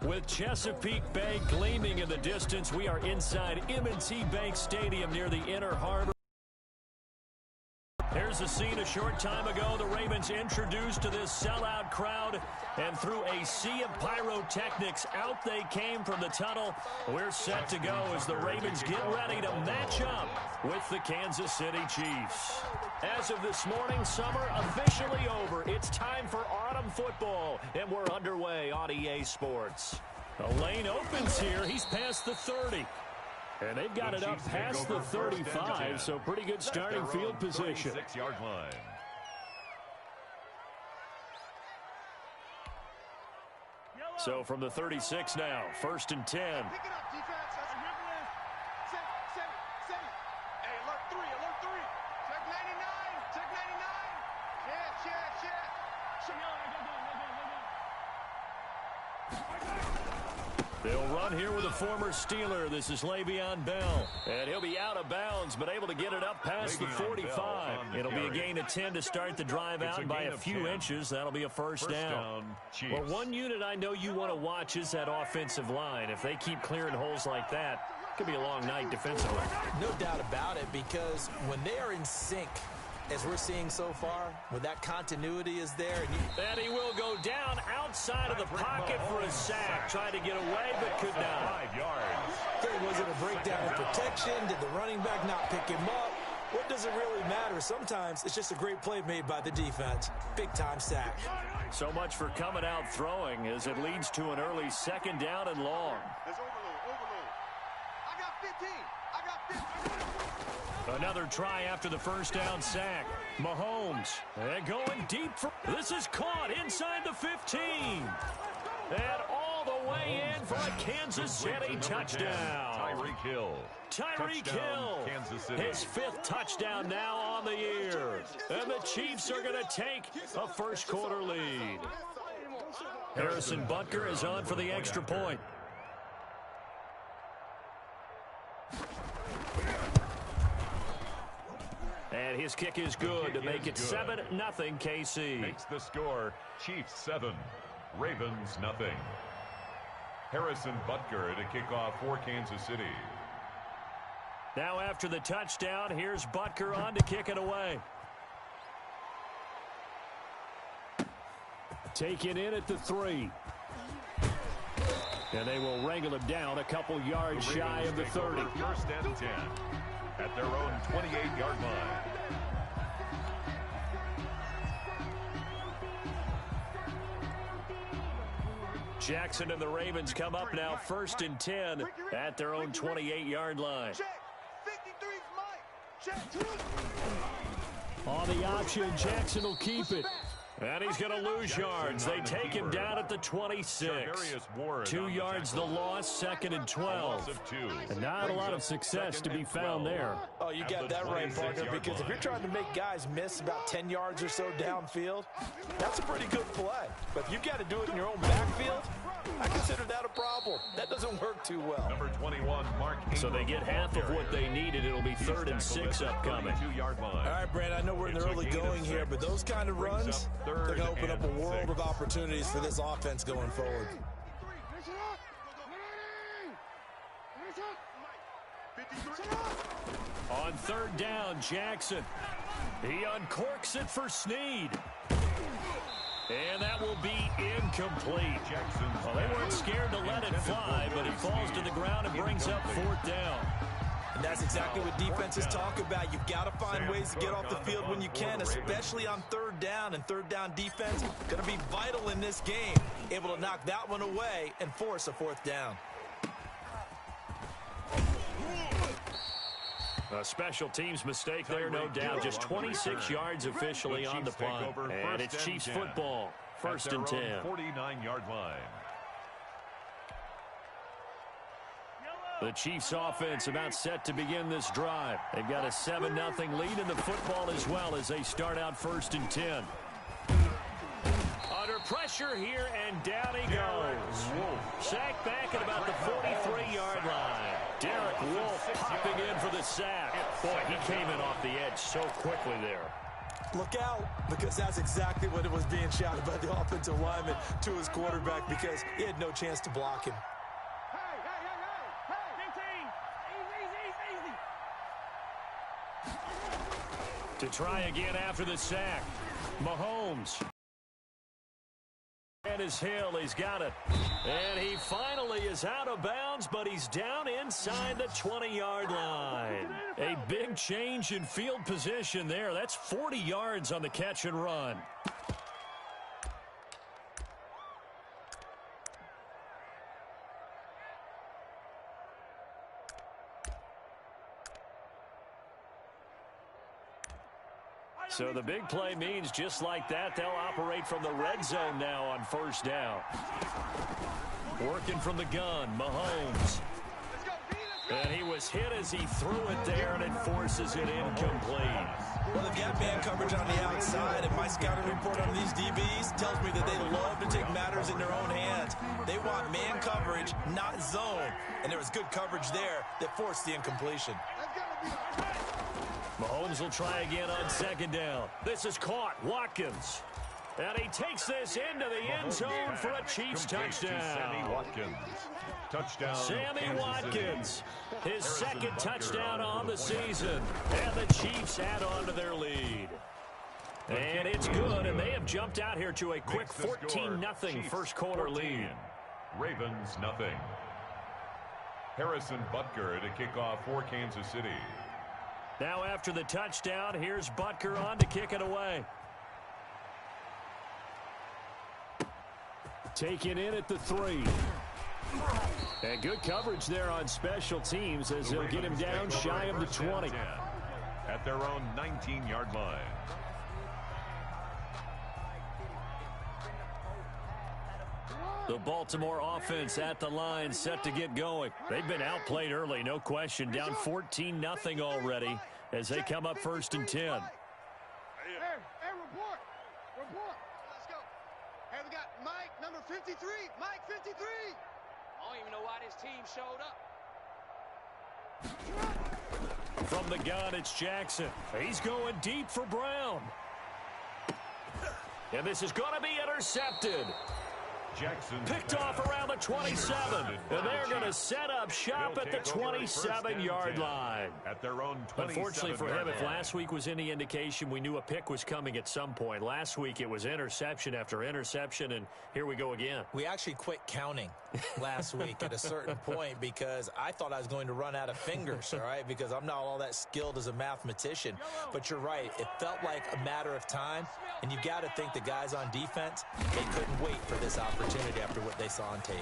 With Chesapeake Bay gleaming in the distance, we are inside M&T Bank Stadium near the Inner Harbor. Here's a scene a short time ago. The Ravens introduced to this sellout crowd, and through a sea of pyrotechnics, out they came from the tunnel. We're set to go as the Ravens get ready to match up with the Kansas City Chiefs. As of this morning, summer officially over. It's time for autumn football, and we're underway on EA Sports. A lane opens here. He's past the 30. And they've got it up past the 35, so pretty good starting field position. 36-yard line. So from the 36 now, 1st and 10. Pick it up, defense. That's a rip in. Set. Hey, alert 3. Check 99. They'll run here with a former Steeler. This is Le'Veon Bell. And he'll be out of bounds, but able to get it up past the 45. It'll be a gain of 10 to start the drive out by a few inches. That'll be a first down. Well, one unit I know you want to watch is that offensive line. If they keep clearing holes like that, it could be a long night defensively. No doubt about it, because when they are in sync, as we're seeing so far, when that continuity is there. And he will go down outside of the pocket for a sack. Tried to get away, but could not. 5 yards. Okay, was it a breakdown in protection? Did the running back not pick him up? What does it really matter? Sometimes it's just a great play made by the defense. Big-time sack. So much for coming out throwing as it leads to an early 2nd down and long. Let's overload. I got 15. Another try after the first down sack. Mahomes going deep. This is caught inside the 15. And all the way in for a Kansas City touchdown. Tyreek Hill. Tyreek Hill. Kansas City. His 5th touchdown now on the year. And the Chiefs are going to take a first-quarter lead. Harrison Butker is on for the extra point. And his kick is good to make it 7-0 KC. Makes the score Chiefs 7, Ravens nothing. Harrison Butker to kick off for Kansas City. Now after the touchdown, here's Butker on to kick it away. Taken in at the 3. And they will wrangle him down a couple yards shy of the 30. 1st and 10 at their own 28-yard line. Jackson and the Ravens come up now 1st and 10 at their own 28-yard line. On the option, Jackson will keep it. And he's going to lose yards. They take him down at the 26. 2 yards the loss, 2nd and 12. And not a lot of success to be found there. Oh, you got that right, partner, because if you're trying to make guys miss about 10 yards or so downfield, that's a pretty good play. But if you got to do it in your own backfield, I consider that a problem. That doesn't work too well. Number 21, Mark Ingram. So they get half of what they needed. It'll be 3rd and 6 upcoming. All right, Brandon, I know we're in the early going here, but those kind of runs, they're going to open up a world of opportunities for this offense going forward. On 3rd down, Jackson. He uncorks it for Snead. And that will be incomplete. Well, they weren't scared to let it fly, but it falls to the ground and brings up 4th down. And that's exactly what defenses talk about. You've got to find ways to get off the field when you can, especially on 3rd down. And 3rd down defense going to be vital in this game. Able to knock that one away and force a 4th down. A special teams mistake there, no doubt. Just 26 yards officially on the punt. And it's Chiefs football, 1st and 10. 49-yard line. The Chiefs offense about set to begin this drive. They've got a 7-0 lead in the football as well as they start out 1st and 10. Under pressure here, and down he goes. Sacked back at about the 43-yard line. Derek Wolfe popping in for the sack. Boy, he came in off the edge so quickly there. Look out, because that's exactly what it was being shouted by the offensive lineman to his quarterback, because he had no chance to block him. To try again after the sack, Mahomes. And his Hill, he's got it. And he finally is out of bounds, but he's down inside the 20-yard line. A big change in field position there. That's 40 yards on the catch and run. So the big play means just like that, they'll operate from the red zone now on first down. Working from the gun, Mahomes. And he was hit as he threw it there, and it forces it incomplete. Well, they've got man coverage on the outside, and my scouting report on these DBs tells me that they love to take matters in their own hands. They want man coverage, not zone. And there was good coverage there that forced the incompletion. Mahomes will try again on second down. This is caught. Watkins. And he takes this into the end zone for a Chiefs touchdown. Sammy Watkins. Touchdown. Sammy Watkins. His second touchdown on the season. And the Chiefs add on to their lead. And it's good, and they have jumped out here to a quick 14-0 first quarter lead. Ravens nothing. Harrison Butker to kick off for Kansas City. Now after the touchdown, here's Butker on to kick it away. Taken in at the 3. And good coverage there on special teams as they'll get him down shy of the 20. At their own 19-yard line. The Baltimore offense at the line, set to get going. They've been outplayed early, no question. Down 14-0 already as they come up first and 10. Hey, report. Let's go. Hey, we got Mike, number 53. Mike, 53. I don't even know why this team showed up. From the gun, it's Jackson. He's going deep for Brown. And this is going to be intercepted. Jackson Picked off around the 27. And they're going to set up shop at the 27-yard line. At their own 27. Unfortunately for him, if last week was any indication, we knew a pick was coming at some point. Last week it was interception after interception, and here we go again. We actually quit counting last week at a certain point because I thought I was going to run out of fingers, all right, because I'm not all that skilled as a mathematician. But you're right. It felt like a matter of time, and you've got to think the guys on defense, they couldn't wait for this opportunity after what they saw on tape.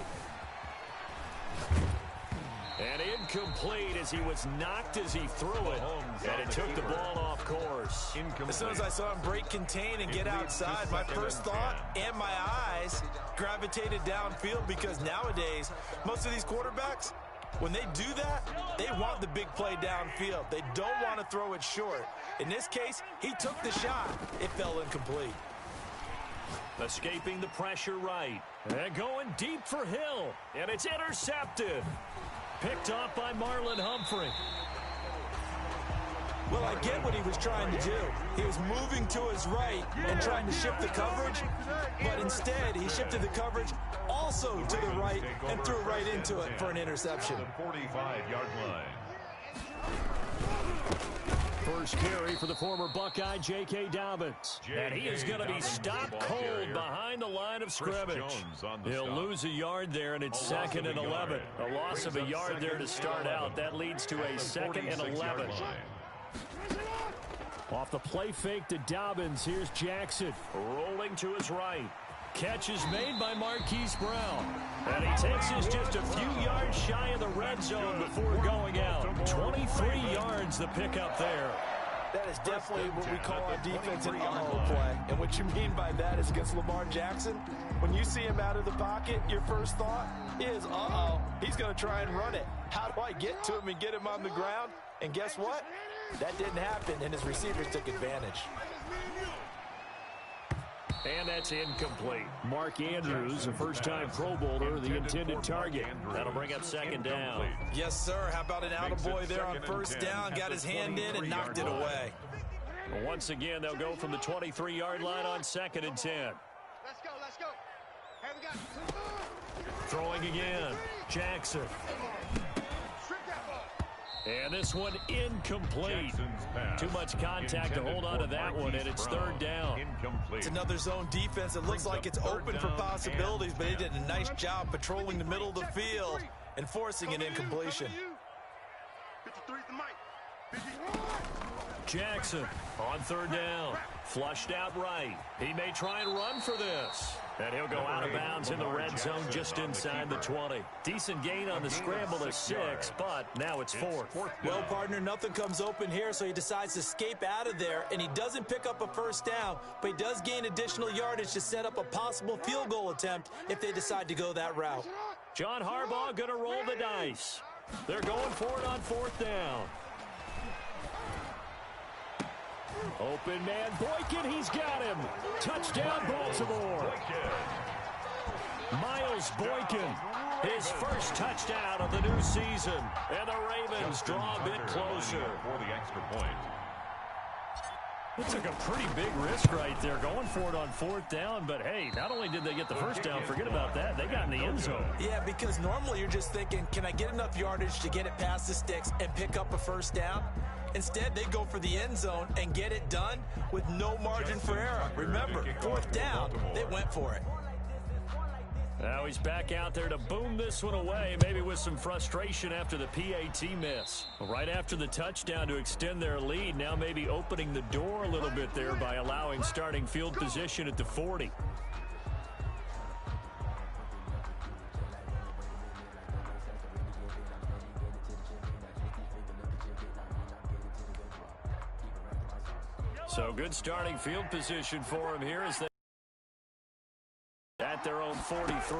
And incomplete as he was knocked as he threw it. And it took the ball off course. As soon as I saw him break contain and get outside, my first thought and my eyes gravitated downfield because nowadays, most of these quarterbacks, when they do that, they want the big play downfield. They don't want to throw it short. In this case, he took the shot. It fell incomplete. Escaping the pressure right. And going deep for Hill. And it's intercepted. Picked off by Marlon Humphrey. Well, I get what he was trying to do. He was moving to his right and trying to shift the coverage, but instead he shifted the coverage also to the right and threw right into it for an interception. The 45-yard line. First carry for the former Buckeye, J.K. Dobbins. And he is going to be stopped cold behind the line of scrimmage. He'll lose a yard there, and it's second and 11. A loss of a yard there to start out. That leads to a second and 11. Off the play fake to Dobbins, here's Jackson. Rolling to his right. Catch is made by Marquise Brown. And he takes us just a few yards shy of the red zone before going out. 23 yards the pickup there. That is definitely what we call on defense an uh-oh play. And what you mean by that is against Lamar Jackson, when you see him out of the pocket, your first thought is, uh-oh, he's going to try and run it. How do I get to him and get him on the ground? And guess what? That didn't happen, and his receivers took advantage. And that's incomplete. Mark Andrews, a first-time Pro Bowler, the intended target. That'll bring up second down. Yes, sir. How about an attaboy there on first down? Got his hand in and knocked it away. Once again, they'll go from the 23-yard line on 2nd and 10. Let's go, let's go. Hey, we got Throwing again. Jackson. strip that ball. And this one incomplete. Too much contact to hold on to that one, and it's 3rd down. It's another zone defense. It looks like it's open for possibilities, but they did a nice job patrolling the middle of the field and forcing an incompletion. 53's the mic. Jackson on 3rd down. Flushed out right. He may try and run for this. And he'll go out of bounds in the red zone just inside the 20. Decent gain on the scramble to 6, but now it's 4th. Well, partner, nothing comes open here, so he decides to escape out of there, and he doesn't pick up a first down, but he does gain additional yardage to set up a possible field goal attempt if they decide to go that route. John Harbaugh going to roll the dice. They're going for it on 4th down. Open man, Boykin, he's got him. Touchdown, Baltimore. Miles Boykin, his first touchdown of the new season. And the Ravens draw a bit closer. For the extra point. It took a pretty big risk right there, going for it on 4th down. But, hey, not only did they get the first down, forget about that, they got in the end zone. Yeah, because normally you're just thinking, can I get enough yardage to get it past the sticks and pick up a first down? Instead, they go for the end zone and get it done with no margin for error. Remember, 4th down, they went for it. Now he's back out there to boom this one away, maybe with some frustration after the PAT miss. Right after the touchdown to extend their lead, now maybe opening the door a little bit there by allowing starting field position at the 40. So good starting field position for him here as they at their own 43.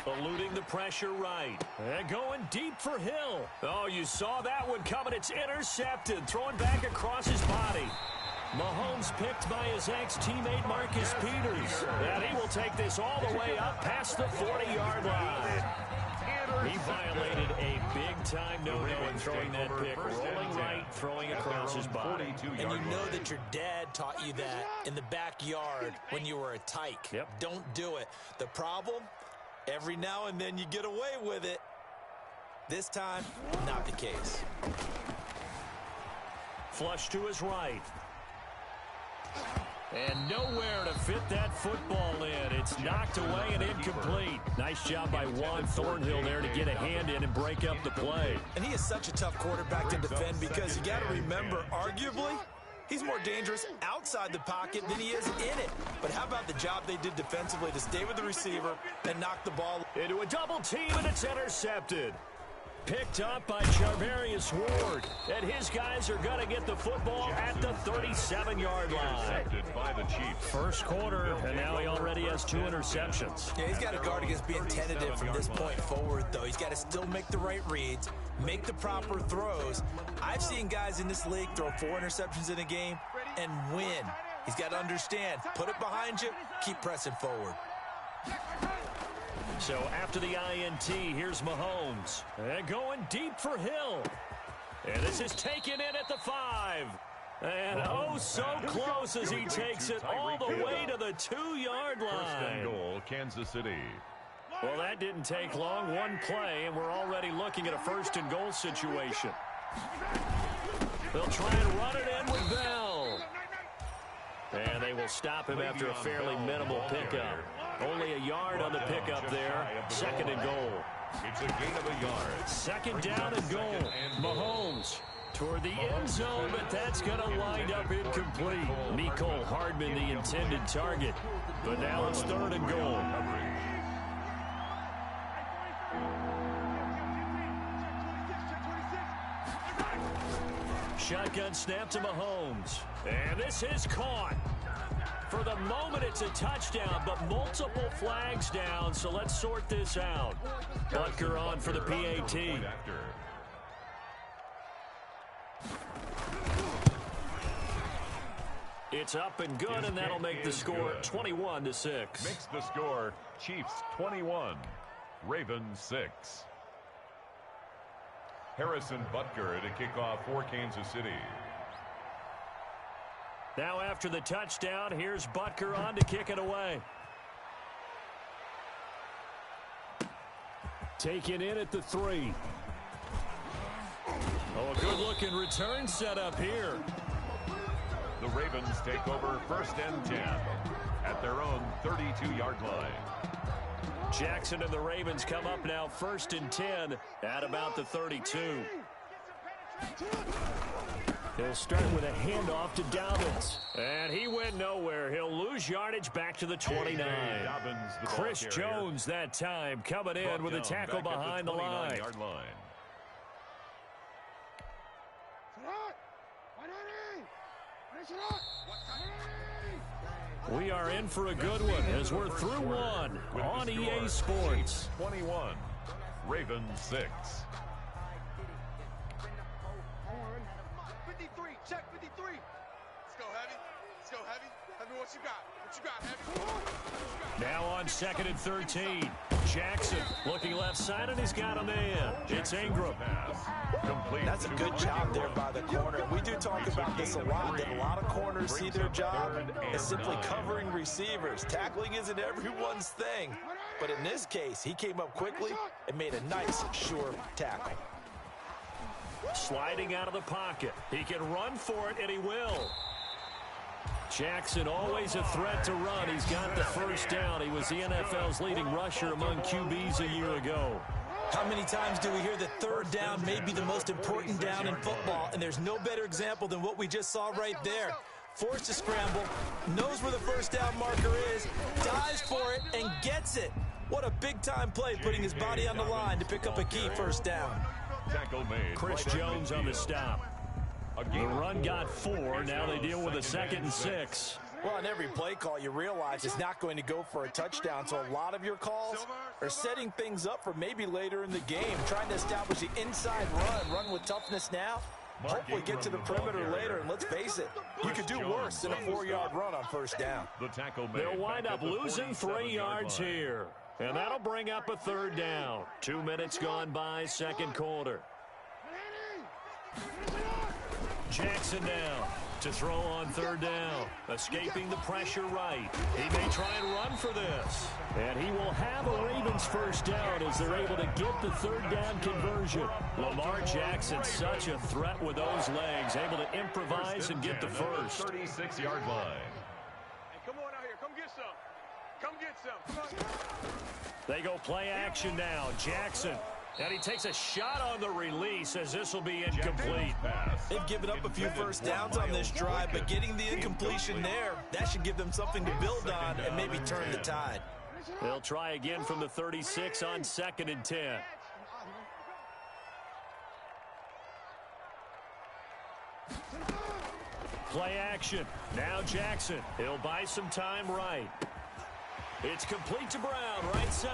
Eluding the pressure right. And going deep for Hill. Oh, you saw that one coming. It's intercepted. Throwing back across his body. Mahomes picked by his ex-teammate Marcus Peters. And he will take this all the way up past the 40-yard line. He violated a big-time no-no in throwing that pick. Rolling right, throwing across his body. And you know that your dad taught you that in the backyard when you were a tyke. Yep. Don't do it. The problem, every now and then you get away with it. This time, not the case. Flush to his right. And nowhere to fit that football in. It's knocked away and incomplete. Nice job by Juan Thornhill there to get a hand in and break up the play. And he is such a tough quarterback to defend because you got to remember, arguably, he's more dangerous outside the pocket than he is in it. But how about the job they did defensively to stay with the receiver and knock the ball into a double team, and it's intercepted. Picked up by Charvarius Ward. And his guys are going to get the football at the 37-yard line. By the Chiefs. First quarter, and now he already has 2 interceptions. Yeah, he's got to guard against being tentative from this point forward, though. He's got to still make the right reads, make the proper throws. I've seen guys in this league throw 4 interceptions in a game and win. He's got to understand, put it behind you, keep pressing forward. So after the INT, here's Mahomes. And going deep for Hill. And this is taken in at the 5. And oh, so close as he takes it all the way to the 2-yard line. First and goal, Kansas City. Well, that didn't take long. One play, and we're already looking at a first and goal situation. They'll try and run it in with Bell. And they will stop him after a fairly minimal pickup. Only a yard on the pickup there. Second and goal. It's a gain of a yard. Second down and goal. Mahomes toward the end zone, but that's going to wind up incomplete. Mecole Hardman, the intended target. But now it's third and goal. Shotgun snap to Mahomes. And this is caught. For the moment, it's a touchdown, but multiple flags down, so let's sort this out. Butker on for the PAT. It's up and good, and that'll make the score 21-6. Makes the score Chiefs 21, Ravens 6. Harrison Butker to kick off for Kansas City. Now after the touchdown, here's Butker on to kick it away. Taken in at the 3. Oh, a good-looking return set up here. The Ravens take over 1st and 10 at their own 32-yard line. Jackson and the Ravens come up now 1st and 10 at about the 32. He'll start with a handoff to Dobbins. And he went nowhere. He'll lose yardage back to the 29. Chris Jones that time coming in with a tackle behind the line. We are in for a good one as we're through one on EA Sports. 21, Ravens 6. 53, check 53. Let's go, Heavy. Let's go, Heavy. Heavy, what you got? What you got, Heavy? Now on 2nd and 13. Jackson looking left side, and he's got a man. It's Ingram. That's a good job there by the corner. We do talk about this a lot, that a lot of corners see their job as simply covering receivers. Tackling isn't everyone's thing. But in this case, he came up quickly and made a nice, sure tackle. Sliding out of the pocket. He can run for it, and he will. Jackson always a threat to run. He's got the 1st down. He was the NFL's leading rusher among QBs a year ago. How many times do we hear that 3rd down may be the most important down in football? And there's no better example than what we just saw right there. Forced to scramble, knows where the 1st down marker is, dives for it, and gets it. What a big-time play, putting his body on the line to pick up a key 1st down. Chris Jones on the stop. The run got 4. Now they deal with a 2nd and 6. Well, on every play call, you realize it's not going to go for a touchdown, so a lot of your calls are setting things up for maybe later in the game, trying to establish the inside run with toughness now, hopefully get to the perimeter later, and let's face it, you could do worse than a 4-yard run on 1st down. They'll wind up losing 3 yards here, and that'll bring up a 3rd down. 2 minutes gone by, 2nd quarter. Jackson now to throw on 3rd down. Escaping the pressure right. He may try and run for this. And he will have a Ravens 1st down as they're able to get the 3rd down conversion. Lamar Jackson, such a threat with those legs. Able to improvise and get the 1st. 36-yard line. Hey, come on out here. Come get some. Come get some. Come on. They go play action now. Jackson. And he takes a shot on the release as this will be incomplete. They've given up a few 1st downs on this drive, but getting the incompletion there, that should give them something to build on and maybe turn the tide. They'll try again from the 36 on 2nd and 10. Play action. Now Jackson. He'll buy some time right. It's complete to Brown, right side.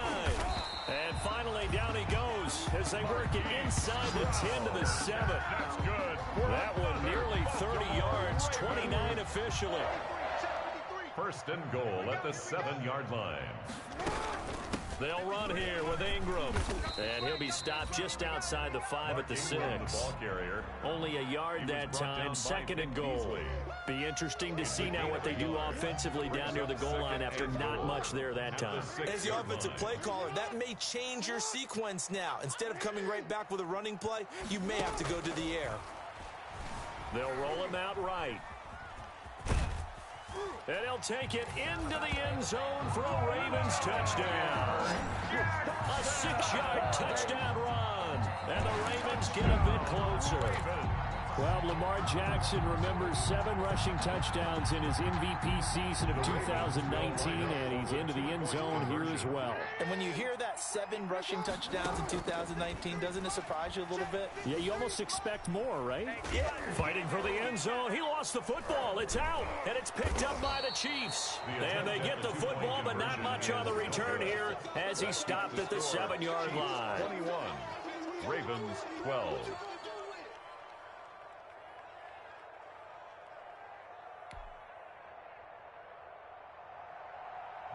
And finally, down he goes as they work it inside the 10 to the 7. That's good. That one nearly 30 yards, 29 officially. 1st and goal at the 7-yard line. They'll run here with Ingram. And he'll be stopped just outside the 5 at the 6. Only a yard that time, 2nd and goal. Be interesting to see now what they do offensively down near the goal line after not much there that time. As the offensive play caller, that may change your sequence now. Instead of coming right back with a running play, you may have to go to the air. They'll roll him out right. And he'll take it into the end zone for a Ravens touchdown. A 6-yard touchdown run. And the Ravens get a bit closer. Well, Lamar Jackson remembers 7 rushing touchdowns in his MVP season of 2019, and he's into the end zone here as well. And when you hear that 7 rushing touchdowns in 2019, doesn't it surprise you a little bit? Yeah, you almost expect more, right? Yeah. Fighting for the end zone. He lost the football. It's out, and it's picked up by the Chiefs. And they get the football, but not much on the return here as he stopped at the 7-yard line. 21, Ravens 12.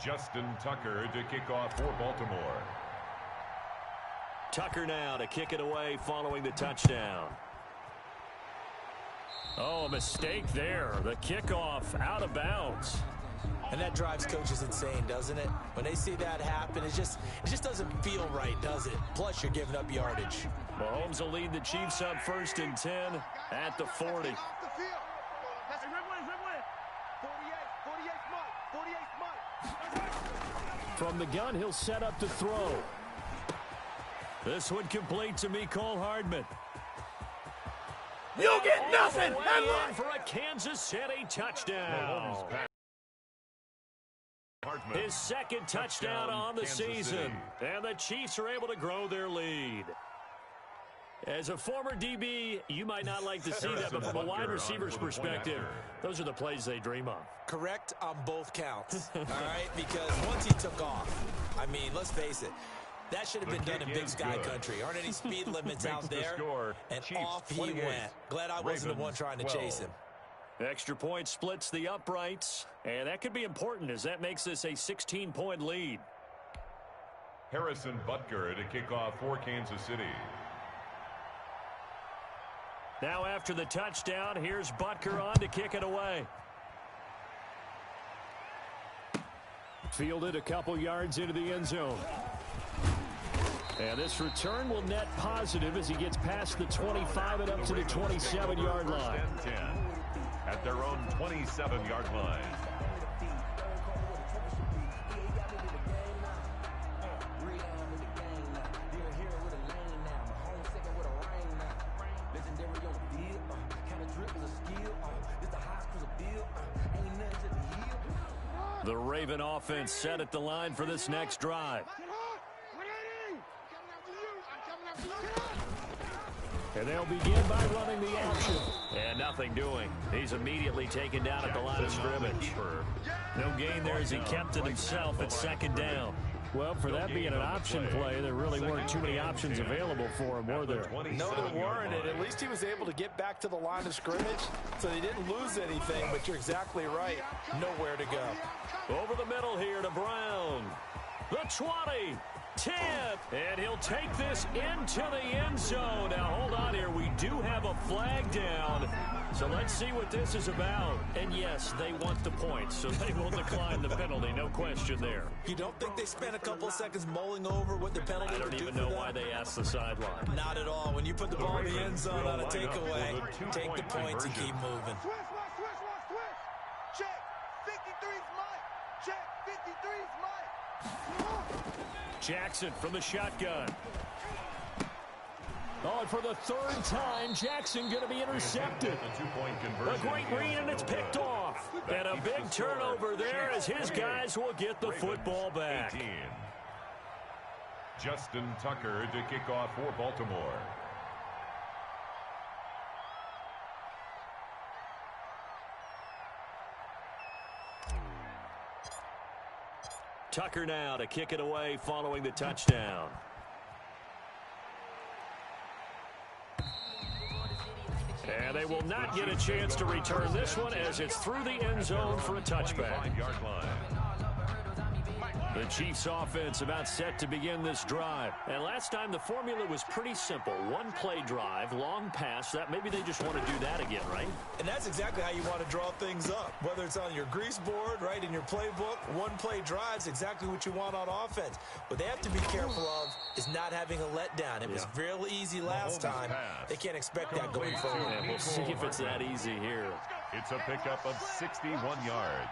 Justin Tucker to kick off for Baltimore. Tucker now to kick it away following the touchdown. Oh, a mistake there. The kickoff out of bounds. And that drives coaches insane, doesn't it? When they see that happen, it just doesn't feel right, does it? Plus, you're giving up yardage. Mahomes will lead the Chiefs up 1st and 10 at the 40. From the gun, he'll set up to throw. This one complete to Mecole Hardman. You get nothing! And for a Kansas City touchdown. His 2nd touchdown on the season. And the Chiefs are able to grow their lead. As a former DB, you might not like to see that, but from a wide receiver's perspective, those are the plays they dream of. Correct on both counts, all right? Because once he took off, I mean, let's face it, that should have been done in Big Sky country. Aren't any speed limits out there? And off he went. Glad I wasn't the one trying to chase him. Extra point splits the uprights, and that could be important as that makes this a 16-point lead. Harrison Butker to kick off for Kansas City. Now after the touchdown, here's Butker on to kick it away. Fielded a couple yards into the end zone. And this return will net positive as he gets past the 25 and up to the 27-yard line. 10 at their own 27-yard line. The Raven offense set at the line for this next drive. And they'll begin by running the action. And nothing doing. He's immediately taken down at the line of scrimmage. No gain there as he kept it himself at 2nd down. Well, for that being an option play, there really weren't too many options available for him, were there? No, there weren't. And at least he was able to get back to the line of scrimmage, so he didn't lose anything, but you're exactly right. Nowhere to go. Over the middle here to Brown. The 20. 10, and he'll take this into the end zone. Now, hold on here. We do have a flag down, so let's see what this is about. And, yes, they want the points, so they will decline the penalty. No question there. You don't think they spent a couple of seconds mulling over what the penalty I don't even know why they asked the sideline. Not at all. When you put the ball in the end zone on a takeaway, take the points and keep moving. Check. 53's Mike. Check. 53's Mike. Jackson from the shotgun. Oh, and for the 3rd time, Jackson going to be intercepted. A great read, and it's picked off. And a big turnover there as his guys will get the football back. 18. Justin Tucker to kick off for Baltimore. Tucker now to kick it away following the touchdown. And they will not get a chance to return this one as it's through the end zone for a touchback. The Chiefs offense about set to begin this drive. And last time the formula was pretty simple. One play drive, long pass. That maybe they just want to do that again, right? And that's exactly how you want to draw things up. Whether it's on your grease board, right, in your playbook, one play drive's exactly what you want on offense. What they have to be careful of is not having a letdown. It was real easy last time. They can't expect that going forward. And we'll see if it's that easy here. It's a pickup of 61 yards.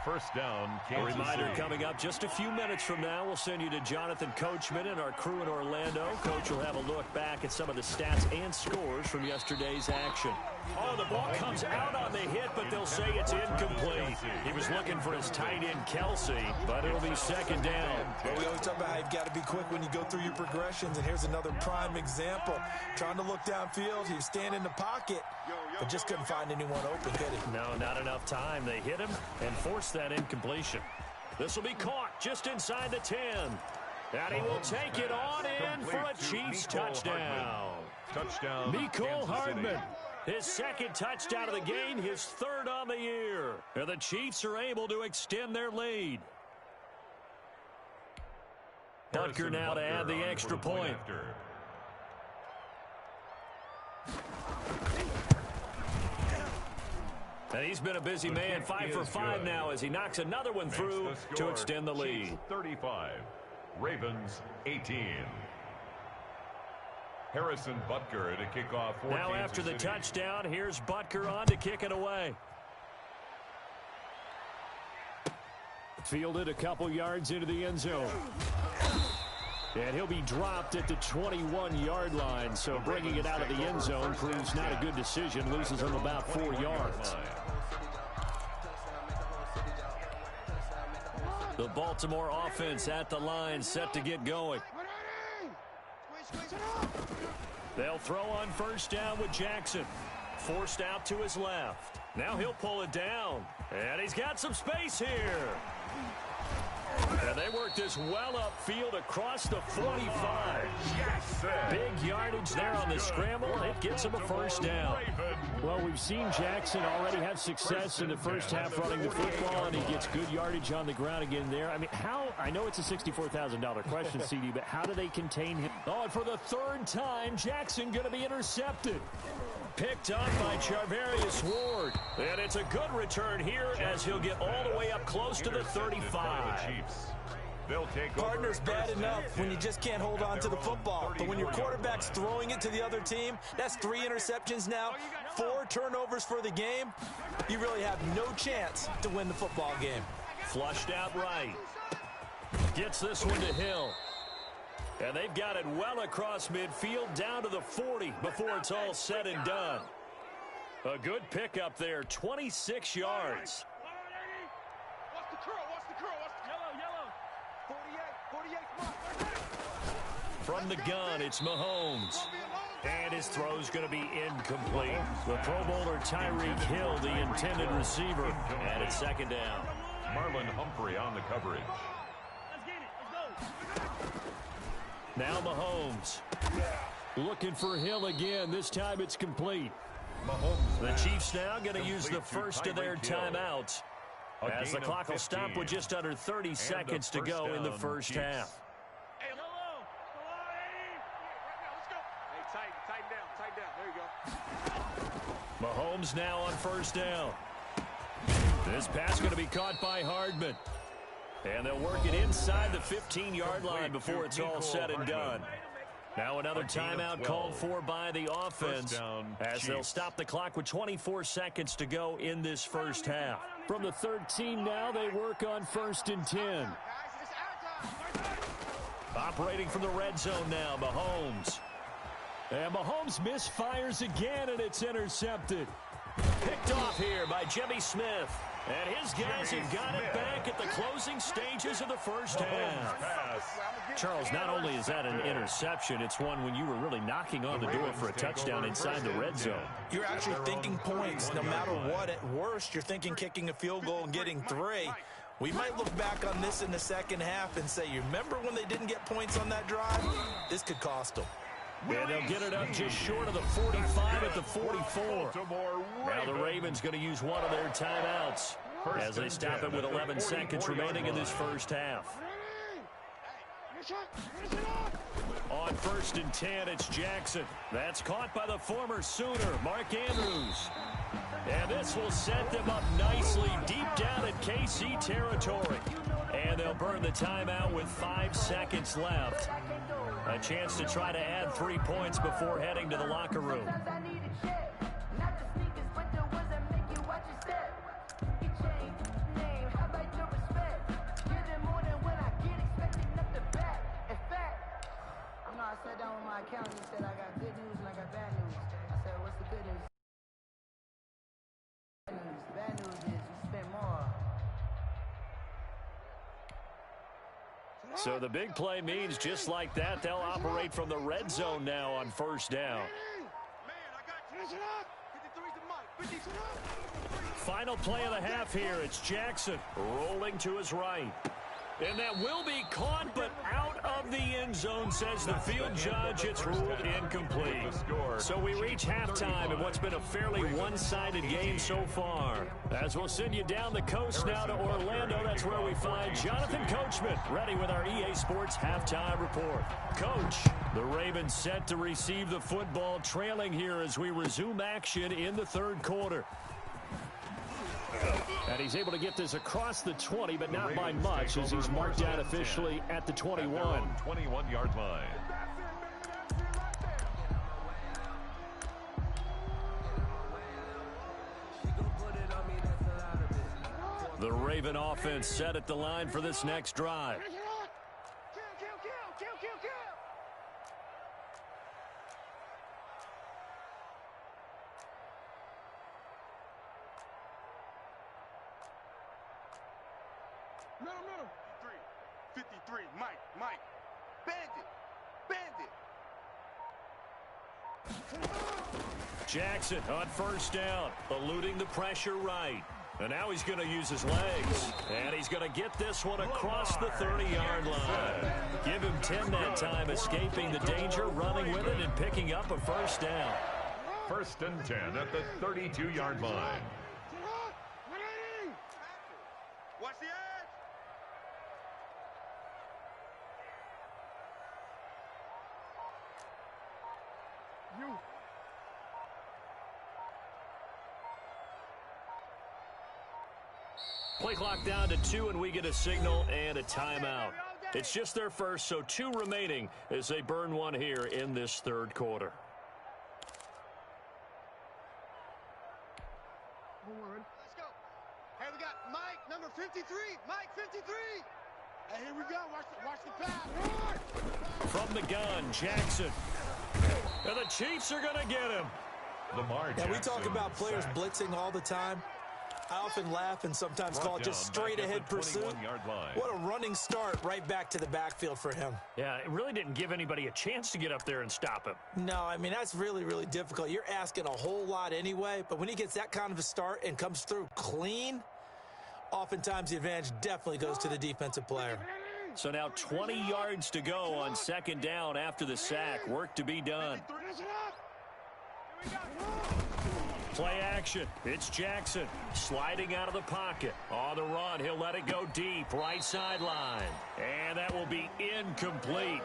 First down, Kansas A reminder City. coming up just a few minutes from now. We'll send you to Jonathan Coachman and our crew in Orlando. Coach will have a look back at some of the stats and scores from yesterday's action. Oh, the ball comes out on the hit, but they'll say it's incomplete. He was looking for his tight end, Kelsey, but it'll be 2nd down. Well, we always talk about how you've got to be quick when you go through your progressions, and here's another prime example. Trying to look downfield, he was standing in the pocket, but just couldn't find anyone open, could he? No, not enough time. They hit him and forced that incompletion. This will be caught just inside the 10. And he will take it on in for a Chiefs touchdown. Touchdown, Mecole Kansas City. Hardman. His 2nd touchdown of the game, his 3rd on the year. And the Chiefs are able to extend their lead. Butker now to add the extra point. And he's been a busy man, 5 for 5 now as he knocks another one through to extend the lead. Chiefs 35, Ravens 18. Harrison Butker to kick off for Now Kansas after the City. touchdown, here's Butker on to kick it away. Fielded a couple yards into the end zone. And he'll be dropped at the 21-yard line, so bringing it out of the end zone proves not a good decision. Loses him about 4 yards. The Baltimore offense at the line, set to get going. They'll throw on first down with Jackson. Forced out to his left. Now he'll pull it down. And he's got some space here. And they work this well upfield across the 45. Big yardage there on the scramble. It gets him a first down. Well, we've seen Jackson already have success in the first half running the football, and he gets good yardage on the ground again there. I mean, I know it's a $64,000 question, CD, but how do they contain him? Oh, and for the third time, Jackson going to be intercepted. Picked up by Charvarius Ward. And it's a good return here as he'll get all the way up close to the 35. Partner's bad enough when you just can't hold on to the football. But when your quarterback's throwing it to the other team, that's 3 interceptions now, 4 turnovers for the game. You really have no chance to win the football game. Flushed out right. Gets this one to Hill. And they've got it well across midfield down to the 40 before it's all said and done. A good pickup there, 26 yards. What's the curl? What's the curl? What's the... Yellow. 48. From the gun, it's Mahomes. And his throw's going to be incomplete. The Pro Bowler Tyreek Hill, the intended receiver. And it's second down. Marlon Humphrey on the coverage. Now Mahomes. Looking for Hill again. This time it's complete. Mahomes The Chiefs now going to use the first of their timeouts as the clock will stop with just under 30 seconds to go in the first half. Hey, tighten down. There you go. Mahomes now on first down. This pass going to be caught by Hardman. And they'll work it inside the 15-yard line before it's all said and done. Now another timeout called for by the offense as they'll stop the clock with 24 seconds to go in this first half. From the 13 now, they work on 1st and 10. Operating from the red zone now, Mahomes. And Mahomes misfires again, and it's intercepted. Picked off here by Jimmy Smith. And his guys have got it back at the closing stages of the first half. Charles, not only is that an interception, it's one when you were really knocking on the door for a touchdown inside the red zone. You're actually thinking points no matter what. At worst, you're thinking kicking a field goal and getting 3. We might look back on this in the second half and say, you remember when they didn't get points on that drive? This could cost them. And they'll get it up just short of the 45 at the 44. Now the Ravens going to use one of their timeouts as they stop it with 11 seconds remaining in this first half. On 1st and 10, it's Jackson. That's caught by the former Sooner, Mark Andrews. And this will set them up nicely deep down in KC territory. And they'll burn the timeout with 5 seconds left. A chance to try to add 3 points before heading to the locker room. I sat down with my accountant and said I got good news and I got bad news. I said, what's the good news? The bad news is you spent more. So the big play means just like that, they'll operate from the red zone now on first down. Final play of the half here. It's Jackson rolling to his right. And that will be caught, but out of the end zone, says the field judge. It's ruled incomplete. So we reach halftime in what's been a fairly one-sided game so far. As we'll send you down the coast now to Orlando, that's where we find Jonathan Coachman, ready with our EA Sports halftime report. Coach, the Ravens set to receive the football, trailing here as we resume action in the third quarter. And he's able to get this across the 20, but not by much, as he's marked out officially at the 21. 21-yard line. The Raven offense set at the line for this next drive. Middle. 53, Mike. Bandit. Jackson on first down, eluding the pressure right. And now he's going to use his legs. And he's going to get this one across the 30-yard line. Give him 10 that time, escaping the danger, running with it, and picking up a first down. 1st and 10 at the 32-yard line. Watch the edge. Play clock down to 2, and we get a signal and a timeout. It's just their first, so 2 remaining as they burn one here in this third quarter. Let's go. Hey, we got Mike, number 53. Mike, 53. Hey, here we go. Watch the pass. From the gun, Jackson. And the Chiefs are going to get him. Lamar Yeah, Jackson, we talk about players sacked. blitzing all the time. I often laugh and sometimes call it just straight-ahead pursuit. What a running start right back to the backfield for him. Yeah, it really didn't give anybody a chance to get up there and stop him. No, I mean, that's really, really difficult. You're asking a whole lot anyway, but when he gets that kind of a start and comes through clean, oftentimes the advantage definitely goes to the defensive player. So now 20 yards to go on second down after the sack. Work to be done. Play action. It's Jackson sliding out of the pocket. On the run, he'll let it go deep, right sideline. And that will be incomplete.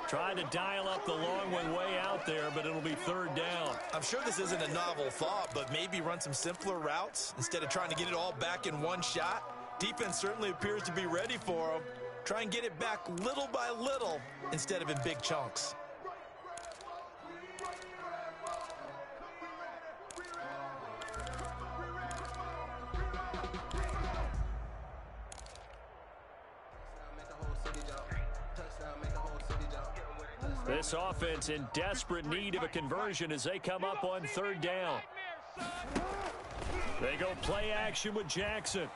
Trying to dial up the long one way out there, but it'll be third down. I'm sure this isn't a novel thought, but maybe run some simpler routes instead of trying to get it all back in one shot. Defense certainly appears to be ready for him. Try and get it back little by little instead of in big chunks. This offense in desperate need of a conversion as they come up on third down. They go play action with Jackson.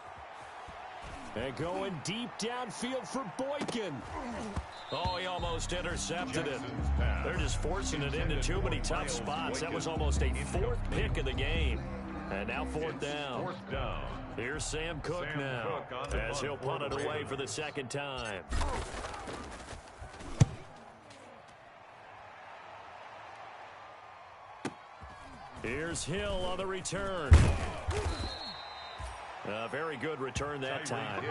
And going deep downfield for Boykin. Oh, he almost intercepted it. They're just forcing it into too many tough spots. That was almost a 4th pick of the game. And now 4th down. Here's Sam Cook now as he'll punt it away for the second time. Here's Hill on the return. A very good return that time.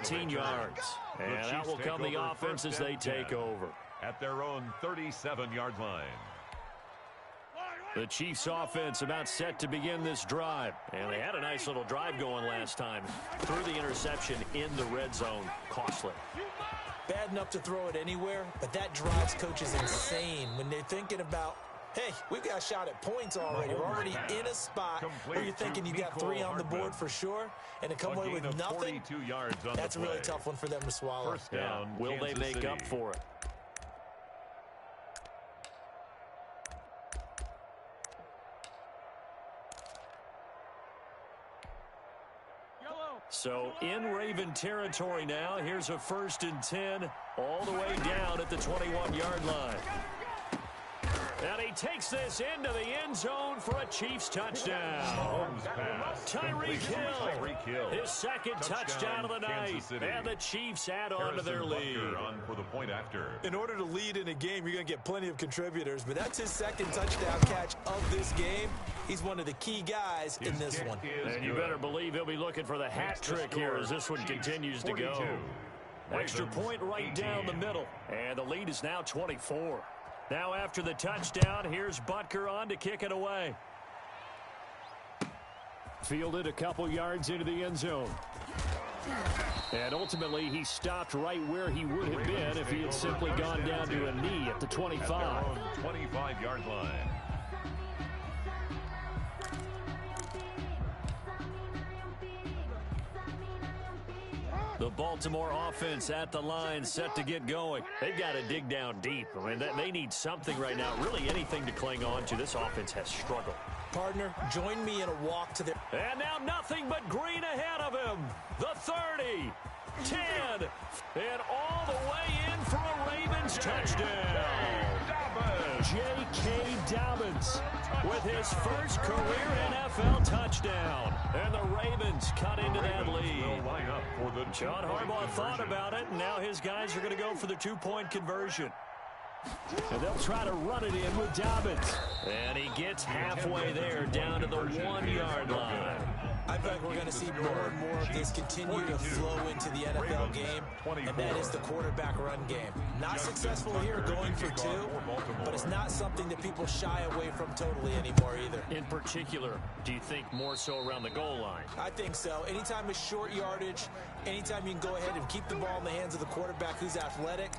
18 yards. And out will come the offense as they take over. At their own 37-yard line. The Chiefs offense about set to begin this drive. And they had a nice little drive going last time. Threw the interception in the red zone. Costly. Bad enough to throw it anywhere, but that drives coaches insane when they're thinking about, hey, we've got a shot at points already. We're already in a spot where you're thinking you got 3 on the board for sure, and to come away with nothing, that's a really tough one for them to swallow. First down, will they make up for it? So in Raven territory now, here's a 1st and 10 all the way down at the 21-yard line. And he takes this into the end zone for a Chiefs touchdown. Tyreek Hill, his second touchdown of the night. And the Chiefs add on to their lead. On for the point after. In order to lead in a game, you're going to get plenty of contributors, but that's his second touchdown catch of this game. He's one of the key guys in this one. And you better believe he'll be looking for the hat trick here as this one continues to go. Extra point right down the middle. And the lead is now 24. Now after the touchdown, here's Butker on to kick it away. Fielded a couple yards into the end zone. And ultimately, he stopped right where he would have been if he had simply gone down to a knee at the 25. 25-yard line. The Baltimore offense at the line, set to get going. They've got to dig down deep. I mean, they need something right now, really anything to cling on to. This offense has struggled. Partner, join me in a walk to the... And now nothing but green ahead of him. The 30, 10, and all the way in for a Ravens touchdown. J.K. Dobbins with his first career NFL touchdown. And the Ravens cut into that lead. John Harbaugh thought about it, and now his guys are going to go for the two-point conversion. And they'll try to run it in with Dobbins. And he gets halfway there, down to the 1-yard line. I feel like we're going to see more and more of this continue to flow into the NFL game, and that is the quarterback run game. Not successful here going for two, but it's not something that people shy away from totally anymore either. In particular, do you think more so around the goal line? I think so. Anytime it's short yardage, anytime you can go ahead and keep the ball in the hands of the quarterback who's athletic,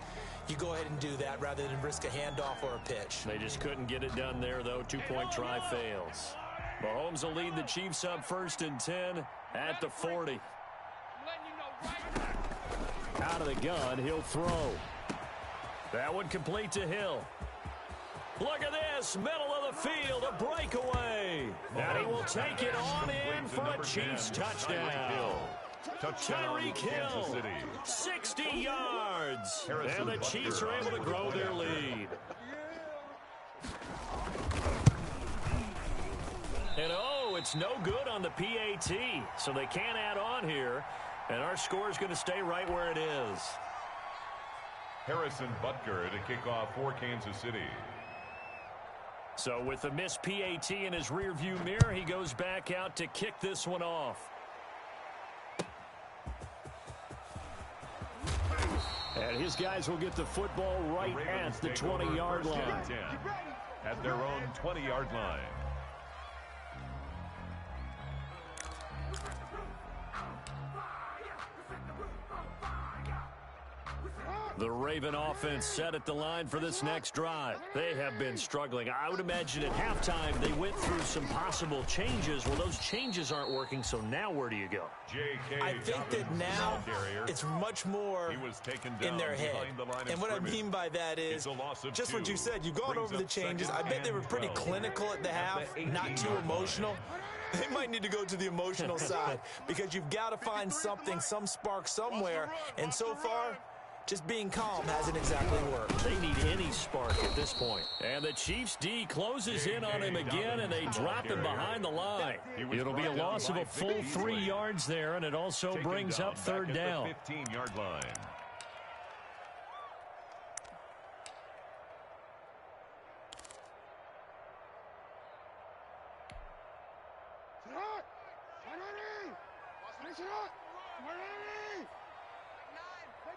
you go ahead and do that rather than risk a handoff or a pitch. They just couldn't get it done there, though. Two-point try fails. Mahomes will lead the Chiefs up 1st and 10 at the 40. Out of the gun, he'll throw. That one complete to Hill. Look at this, middle of the field, a breakaway. And he will take it on in for a Chiefs touchdown. Tyreek Hill, 60 yards. And the Chiefs are able to grow their lead. And oh, it's no good on the PAT, so they can't add on here. And our score is going to stay right where it is. Harrison Butker to kick off for Kansas City. So with the missed PAT in his rearview mirror, he goes back out to kick this one off. And his guys will get the football right at the 20-yard line. At their own 20-yard line. The Raven offense set at the line for this next drive. They have been struggling. I would imagine at halftime they went through some possible changes. Well, those changes aren't working, so now where do you go? I think that now it's much more in their head. And what I mean by that is just what you said. You've gone over the changes. I bet they were pretty clinical at the half, not too emotional. They might need to go to the emotional side because you've got to find something, some spark somewhere. And so far, just being calm hasn't exactly worked. They need any spark at this point. And the Chiefs D closes in on him again, and they drop him behind the line. It'll be a loss of a full 3 yards there, and it also brings up 3rd down. 15-yard line.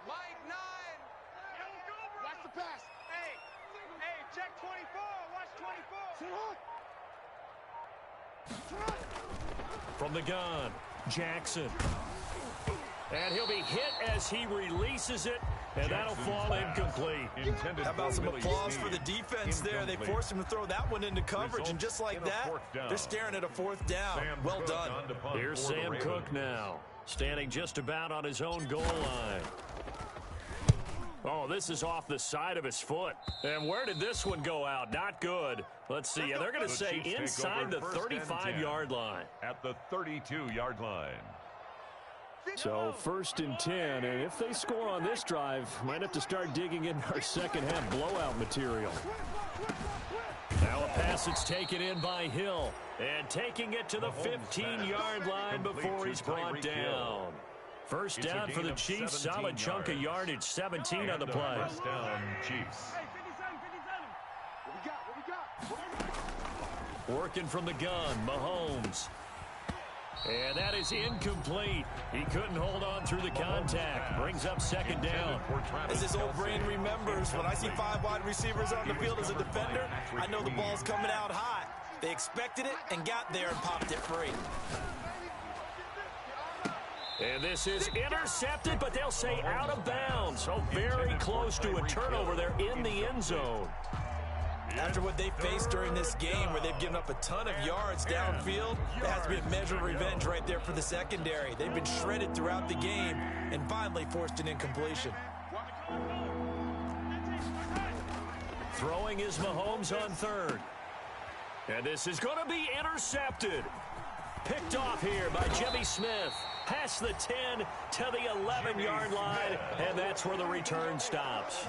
Mike, 9. Watch the pass. Hey, check 24. Watch 24. From the gun, Jackson. And he'll be hit as he releases it, and that'll fall incomplete. How about some applause for the defense there? They forced him to throw that one into coverage, and just like that, they're staring at a 4th down. Well done. Here's Sam Cook now, standing just about on his own goal line. Oh, this is off the side of his foot. And where did this one go out? Not good. Let's see. Yeah, they're going to say inside the 35-yard line. At the 32-yard line. So 1st and 10, and if they score on this drive, might have to start digging in our second half blowout material. Now a pass that's taken in by Hill. And taking it to the 15-yard line before he's brought down. First down for the Chiefs. Solid chunk of yardage. 17 on the play. First down, Chiefs. Working from the gun, Mahomes. And that is incomplete. He couldn't hold on through the contact. Brings up second down. As his old brain remembers, when I see 5 wide receivers on the field as a defender, I know the ball's coming out hot. They expected it and got there and popped it free. And this is intercepted, but they'll say out of bounds. So very close to a turnover there in the end zone. After what they faced during this game where they've given up a ton of yards downfield, there has to be a measure of revenge right there for the secondary. They've been shredded throughout the game and finally forced an incompletion. Throwing is Mahomes on third. And this is going to be intercepted. Picked off here by Jimmy Smith. Past the 10 to the 11-yard line, and that's where the return stops.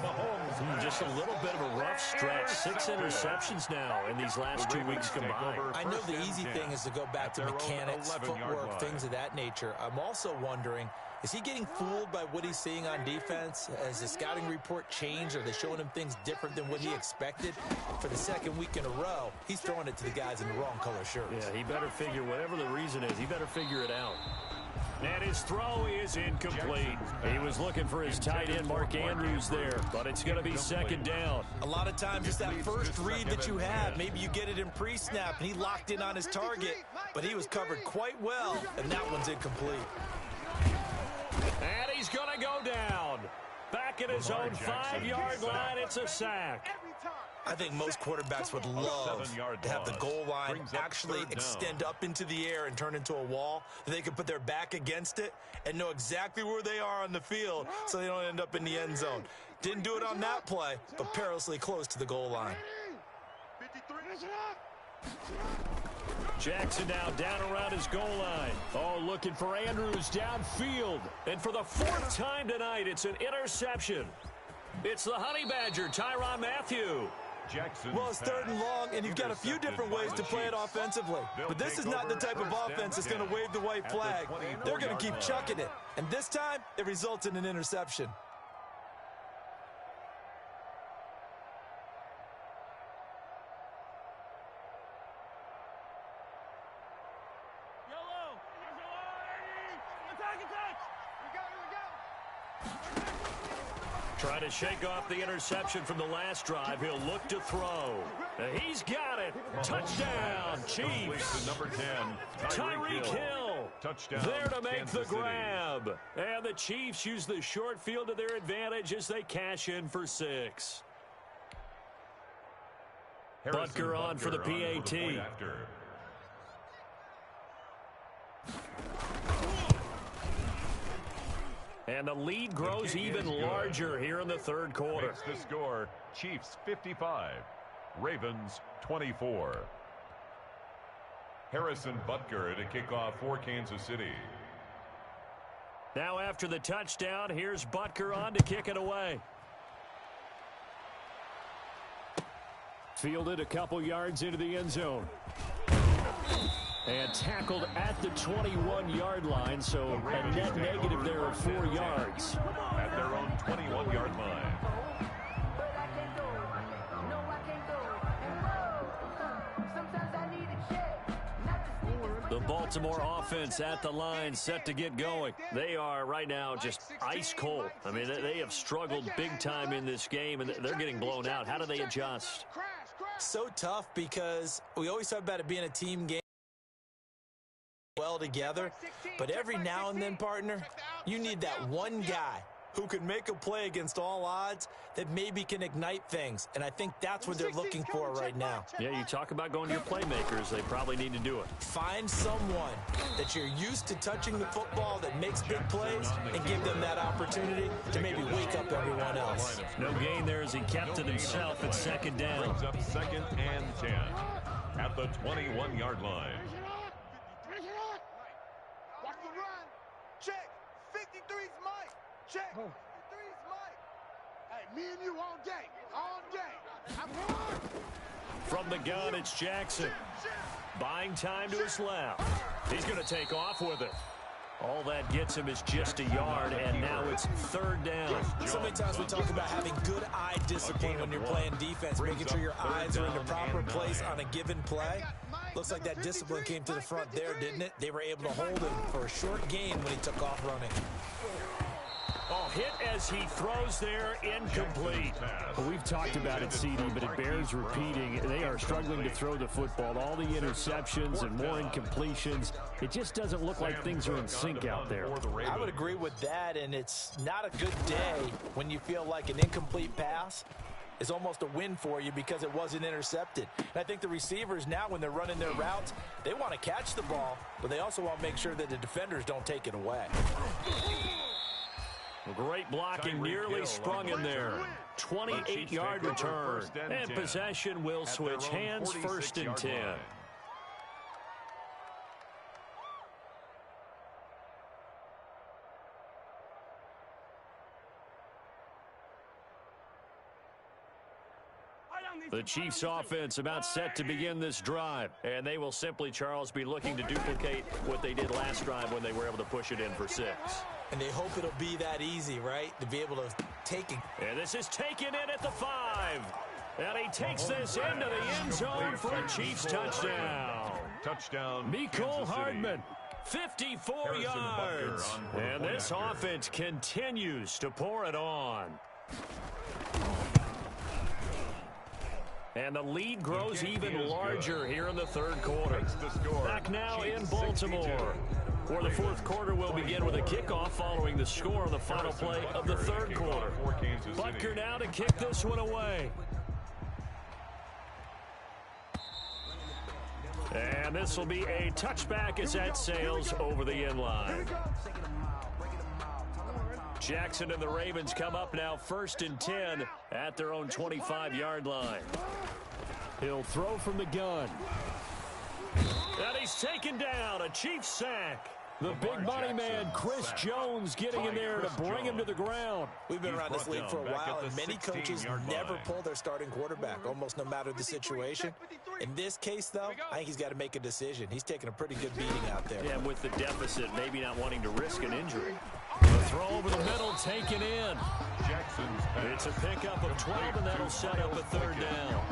Just a little bit of a rough stretch. 6 interceptions now in these last 2 weeks combined. I know the easy thing is to go back to mechanics, footwork, things of that nature. I'm also wondering, is he getting fooled by what he's seeing on defense? Has the scouting report changed? Are they showing him things different than what he expected? For the second week in a row, he's throwing it to the guys in the wrong color shirts. Yeah, he better figure, whatever the reason is, he better figure it out. And his throw is incomplete. He was looking for his tight end, Mark Andrews, there, but it's going to be second down. A lot of times it's that first read that you have. Maybe you get it in pre-snap, and he locked in on his target, but he was covered quite well, and that one's incomplete. And he's going to go down. Back at his own 5-yard line, it's a sack. I think most quarterbacks would love to have the goal line actually extend up into the air and turn into a wall. They can put their back against it and know exactly where they are on the field so they don't end up in the end zone. Didn't do it on that play, but perilously close to the goal line. Jackson now down around his goal line. Oh, looking for Andrews downfield. And for the 4th time tonight, it's an interception. It's the Honey Badger, Tyrann Mathieu. Well, it's 3rd and long, and you've got a few different ways to play it offensively. But this is not the type of offense that's going to wave the white flag. They're going to keep chucking it. And this time, it results in an interception. Trying to shake off the interception from the last drive. He'll look to throw. He's got it. Touchdown, Chiefs. Number 10, Tyreek Hill. Touchdown, there to make Kansas the grab. And the Chiefs use the short field to their advantage as they cash in for 6. Butker on for the PAT. And the lead grows even larger here in the 3rd quarter. Makes the score, Chiefs 55, Ravens 24. Harrison Butker to kick off for Kansas City. Now after the touchdown, here's Butker on to kick it away. Fielded a couple yards into the end zone. And tackled at the 21-yard line, so a net negative there of 4 yards. At their own 21-yard line. The Baltimore offense at the line, set to get going. They are right now just ice cold. I mean, they have struggled big time in this game, and they're getting blown out. How do they adjust? So tough because we always talk about it being a team game. Well together, but every now and then, partner, you need that one guy who can make a play against all odds that maybe can ignite things, and I think that's what they're looking for right now. Yeah, you talk about going to your playmakers, they probably need to do it. Find someone that you're used to touching the football that makes big plays and give them that opportunity to maybe wake up everyone else. No gain there as he kept it himself at second down. Brings up 2nd and 10 at the 21-yard line. Check. 53's Mike. Check. 53's Mike. Hey, me and you all day. All day. I'm one. From the gun, it's Jackson. Buying time to his left. He's going to take off with it. All that gets him is just a yard, and now it's third down. So many times we talk about having good eye discipline when you're playing defense, making sure your eyes are in the proper place on a given play. Looks like that discipline came to the front there, didn't it? They were able to hold him for a short gain when he took off running. Oh, hit as he throws there, incomplete. Well, we've talked about it, CD, but it bears repeating. They are struggling to throw the football. All the interceptions and more incompletions. It just doesn't look like things are in sync out there. I would agree with that, and it's not a good day when you feel like an incomplete pass is almost a win for you because it wasn't intercepted. And I think the receivers now, when they're running their routes, they want to catch the ball, but they also want to make sure that the defenders don't take it away. Great blocking, nearly sprung in there. 28-yard return. And possession will switch hands, 1st and 10. The Chiefs offense about set to begin this drive. And they will simply, Charles, be looking to duplicate what they did last drive when they were able to push it in for 6. And they hope it'll be that easy, right? To be able to take it. And this is taken in at the 5. And he takes this into the end zone for a Chiefs touchdown. Touchdown, Mecole Hardman, 54 yards. And this offense continues to pour it on. And the lead grows even larger here in the 3rd quarter. Back now in Baltimore, where the 4th quarter will begin with a kickoff following the score on the final play of the 3rd quarter. Butker now to kick this one away. And this will be a touchback as that sails over the end line. Jackson and the Ravens come up now 1st and 10 at their own 25-yard line. He'll throw from the gun. And he's taken down, a Chiefs sack. The big money man, Chris Jones, getting in there to bring him to the ground. We've been around this league for a while, and many coaches never pull their starting quarterback, almost no matter the situation. In this case, though, I think he's got to make a decision. He's taking a pretty good beating out there. Yeah, with the deficit, maybe not wanting to risk an injury. The throw over the middle, taken in. It's a pickup of 12, and that'll set up a 3rd down.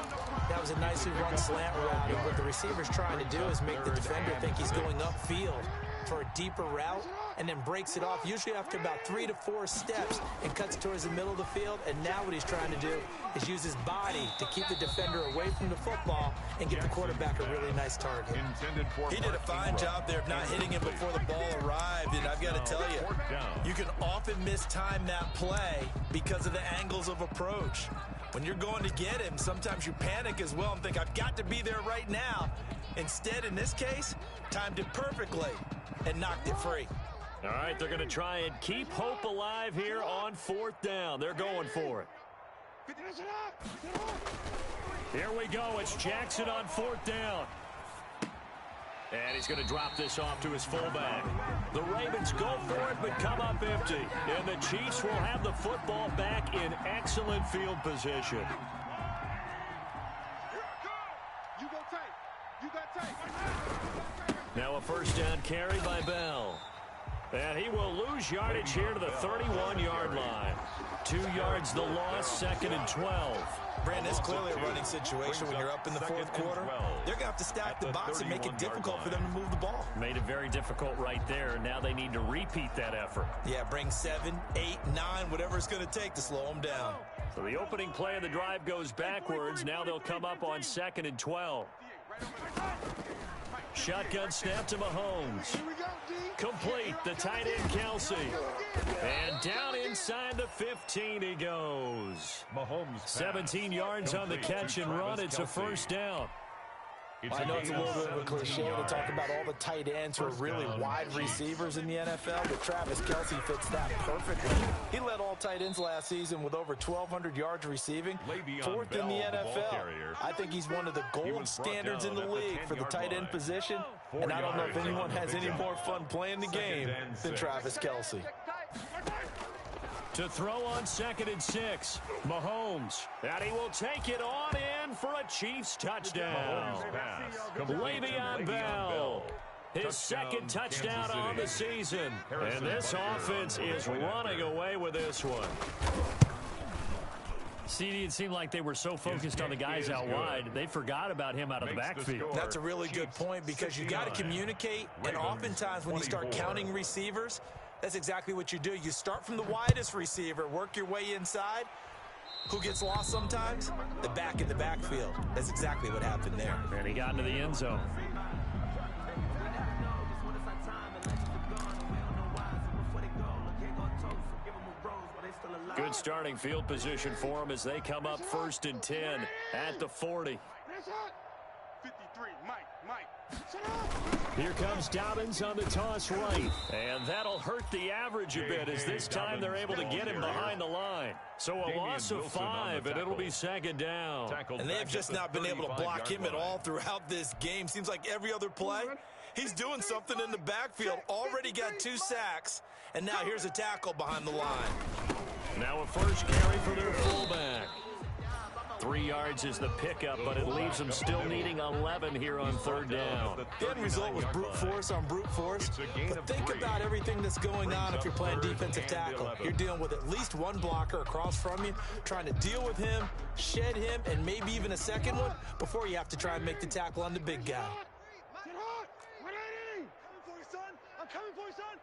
That was a nicely run slant route, and what the receiver's trying to do is make the defender think he's going upfield for a deeper route, and then breaks it off, usually after about 3 to 4 steps, and cuts towards the middle of the field. And now what he's trying to do is use his body to keep the defender away from the football and get the quarterback a really nice target. He did a fine job there of not hitting him before the ball arrived, and I've got to tell you, you can often mistime that play because of the angles of approach. When you're going to get him, sometimes you panic as well and think, I've got to be there right now. Instead, in this case, timed it perfectly and knocked it free. All right, they're going to try and keep hope alive here on 4th down. They're going for it. Here we go. It's Jackson on 4th down. And he's going to drop this off to his fullback. The Ravens go for it, but come up empty. And the Chiefs will have the football back in excellent field position. You go tight. You got tight. Now a 1st down carry by Bell. And he will lose yardage here to the 31-yard line. 2 yards the loss, 2nd and 12. Brandon, it's clearly a running situation when you're up in the 4th quarter. They're going to have to stack the box and make it difficult for them to move the ball. Made it very difficult right there. Now they need to repeat that effort. Yeah, bring 7, 8, 9, whatever it's going to take to slow them down. So the opening play of the drive goes backwards. Now they'll come up on 2nd and 12. Shotgun snap to Mahomes. Complete, the tight end Kelsey. And down inside the 15 he goes. Mahomes 17 yards on the catch and run. It's a 1st down. I know it's a little bit of a cliche to talk about all the tight ends who are really wide receivers in the NFL, but Travis Kelce fits that perfectly. He led all tight ends last season with over 1,200 yards receiving, 4th in the NFL. I think he's one of the gold standards in the league for the tight end position, and I don't know if anyone has any more fun playing the game than Travis Kelce. To throw on 2nd and 6, Mahomes. And he will take it on in for a Chiefs touchdown. Le'Veon Bell, his second touchdown on the season. And this offense is running away with this one. CD, it seemed like they were so focused on the guys out wide, they forgot about him out of the backfield. That's a really good point because you got to communicate, and oftentimes when you start counting receivers, that's exactly what you do. You start from the widest receiver, work your way inside. Who gets lost sometimes? The back in the backfield. That's exactly what happened there. And he got into the end zone. Good starting field position for them as they come up 1st and 10 at the 40. 53, Mike. Here comes Dobbins on the toss right. And that'll hurt the average a bit as this time they're able to get him behind the line. So a loss of 5, and it'll be 2nd down. And they've just not been able to block him at all throughout this game. Seems like every other play, he's doing something in the backfield. Already got 2 sacks, and now here's a tackle behind the line. Now a first carry for their fullback. 3 yards is the pickup, but it leaves them still needing 11 here on 3rd down. The end result was brute force on brute force. But think about everything that's going on if you're playing defensive tackle. You're dealing with at least one blocker across from you, trying to deal with him, shed him, and maybe even a second one before you have to try and make the tackle on the big guy. I'm coming for you, son.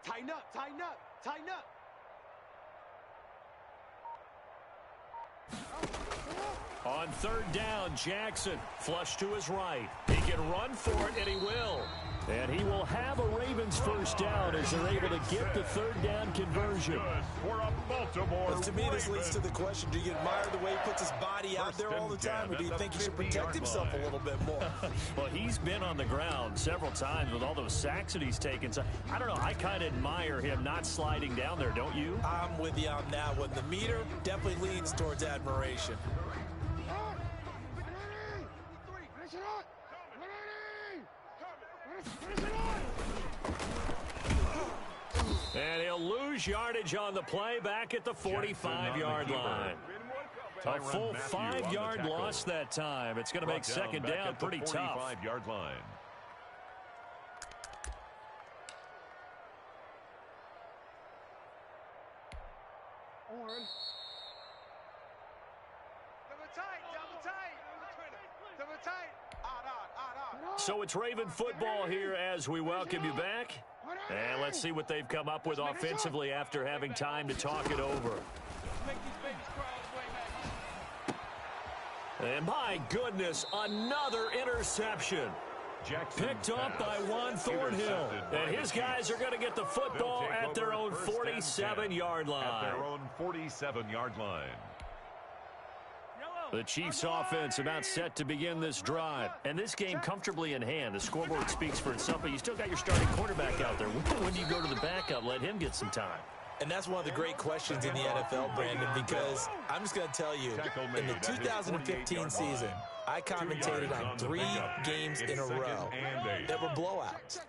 Tighten up. On 3rd down, Jackson flush to his right. He can run for it, and he will. And he will have a Ravens first down as they're able to get the 3rd down conversion. But to me, this leads to the question, do you admire the way he puts his body out there all the time, or do you think he should protect himself a little bit more? Well, he's been on the ground several times with all those sacks that he's taken. So, I don't know, I kind of admire him not sliding down there, don't you? I'm with you on that one. The meter definitely leans towards admiration. And he'll lose yardage on the play back at the 45-yard line. A full 5-yard loss that time. It's going to make 2nd down pretty tough. 45-yard line. Double tight. So it's Raven football here as we welcome you back. And let's see what they've come up with offensively after having time to talk it over. And my goodness, another interception. Picked off by Juan Thornhill. And his guys are going to get the football at their own 47-yard line. At their own 47-yard line. The Chiefs offense about set to begin this drive. And this game comfortably in hand. The scoreboard speaks for itself, but you still got your starting quarterback out there. When do you go to the backup? Let him get some time. And that's one of the great questions in the NFL, Brandon, because I'm just going to tell you, in the 2015 season, I commentated on 3 games in a row that were blowouts.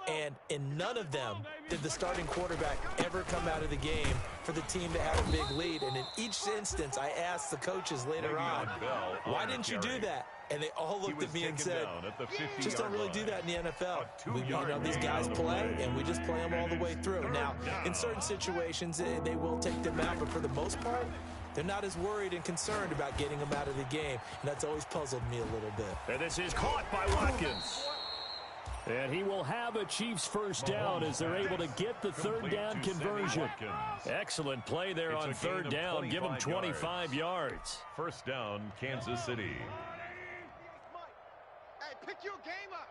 And in none of them did the starting quarterback ever come out of the game for the team to have a big lead. And in each instance, I asked the coaches later on, why didn't you do that? And they all looked at me and said, just don't really do that in the NFL. These guys play, and we just play them all the way through. Now, in certain situations, they will take them out, but for the most part, they're not as worried and concerned about getting them out of the game. And that's always puzzled me a little bit. And this is caught by Watkins. And he will have a Chiefs first down as they're able to get the 3rd down conversion. Excellent play there on 3rd down. Give them 25 yards. First down, Kansas City. Hey, pick your game up.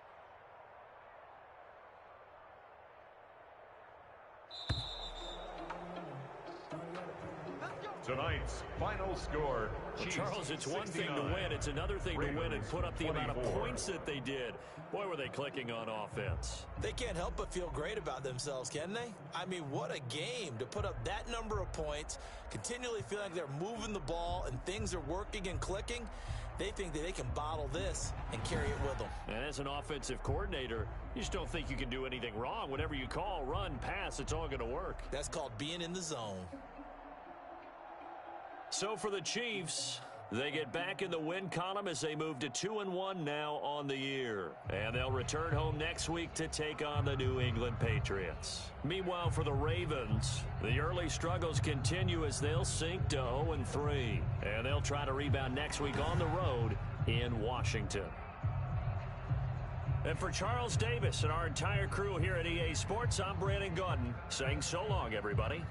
Tonight's final score. Well, Charles, it's one thing to win. It's another thing to win and put up the amount of points that they did. Boy, were they clicking on offense. They can't help but feel great about themselves, can they? I mean, what a game to put up that number of points, continually feeling like they're moving the ball and things are working and clicking. They think that they can bottle this and carry it with them. And as an offensive coordinator, you just don't think you can do anything wrong. Whatever you call, run, pass, it's all going to work. That's called being in the zone. So for the Chiefs, They get back in the win column as they move to 2-1 now on the year. And they'll return home next week to take on the New England Patriots. Meanwhile, for the Ravens, the early struggles continue as they'll sink to 0-3. And they'll try to rebound next week on the road in Washington. And for Charles Davis and our entire crew here at EA Sports, I'm Brandon Gaudin saying so long, everybody.